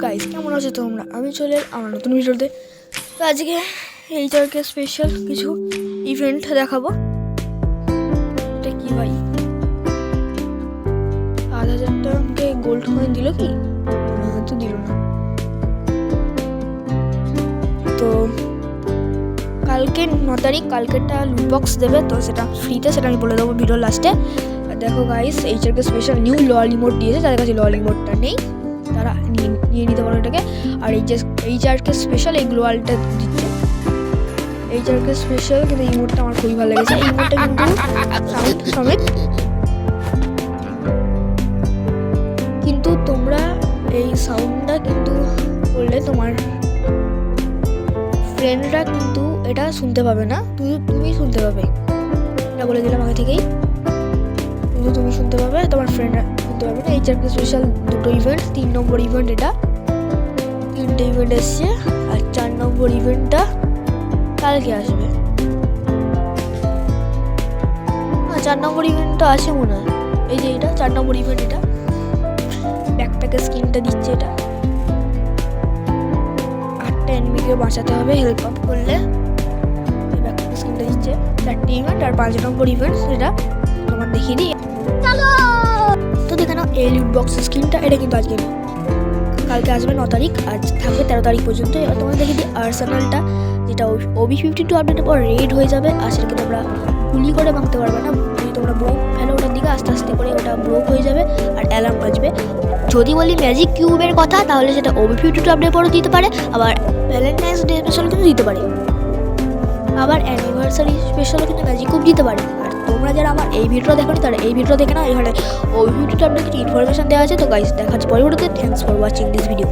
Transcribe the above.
Guys, কেমন আছো তোমরা? আমি চলে আমার নতুন ভিডিওতে। তো আজকে এইচআরকে স্পেশাল কিছু ইভেন্ট দেখাবো। এটা কি ভাই, 7,000 টাকা আমাকে গোল্ড কয়েন দিল কি? তো দিল না। তো কালকে 9 তারিখ, কালকেরটা লুট বক্স দেবে, তো সেটা ফ্রিতে, সেটা আমি বলে দেবো ভিডিওর লাস্টে। দেখো গাইস, এইচআরকে স্পেশাল নিউ লল ইমোট দিয়েছে, যাদের কাছে লল ইমোটটা নেই তারা নিয়ে নিতে পারো এটাকে। আর এইচআরকে স্পেশাল এই গ্লোয়ালটা দিচ্ছে। এইচআরকে স্পেশাল কিন্তু ইমোটটা আমার খুবই ভালো লেগেছে। এই ইমোটটা কিন্তু সাউন্ড সমেত, কিন্তু তোমরা এই সাউন্ডটা কিন্তু করলে তোমার ফ্রেন্ডরা কিন্তু এটা শুনতে পাবে না, তুমি শুনতে পাবে। এটা বলে দিলাম আগে থেকেই, কিন্তু তুমি শুনতে পাবে, তোমার ফ্রেন্ডরা শুনতে পাবে না। এইচআরকে স্পেশাল দুটো ইভেন্ট, 3 নম্বর ইভেন্ট, এটা 3টে ইভেন্ট এসছে। আর 4 নম্বর ইভেন্টটা কালকে আসবে। 4 নম্বর ইভেন্টটা আছে মনে হয়, এই যে এটা 4 নম্বর ইভেন্ট। এটা ব্যাকপ্যাকের স্কিনটা দিচ্ছে। এটা 8টা এনিমিকে বাঁচাতে হবে হেল্প আপ করলে, ব্যাকপ্যাকের স্কিনটা দিচ্ছে। 4টে ইভেন্ট আর 5 নম্বর ইভেন্ট, সেটা তোমার দেখিয়ে দিই। তো দেখে নাও এই লুট বক্স স্কিনটা, এটা কিন্তু আজকে নেই, কালকে আসবে 9 তারিখ, আর থাকবে 13 তারিখ পর্যন্ত। এবার তোমাদের দেখে দিই আর্সেনালটা, যেটা OB52 আপডেটের পর রেড হয়ে যাবে, আর সেটাকে তোমরা গুলি করে ভাঙতে পারবে না। যদি তোমরা ব্রোক ফেলো ওটার দিকে, আস্তে আস্তে করে ওটা ব্রোক হয়ে যাবে আর অ্যালার্ম বাজবে। যদি বলি ম্যাজিক কিউবের কথা, তাহলে সেটা OB52 আপডেটের পরও দিতে পারে, আবার ভ্যালেন্টাইন্স ডে স্পেশাল কিন্তু দিতে পারে, আবার অ্যানিভার্সারি স্পেশালও কিন্তু ম্যাজিক কিউব দিতে পারে। আর তোমরা যারা আমার এই ভিডিওটা দেখো তারা এই ভিডিও দেখে না, এখানে OB52 আপডেট কিছু ইনফরমেশন দেওয়া আছে। তো গাইস, দেখা হচ্ছে পরবর্তীতে। Thanks for watching this video.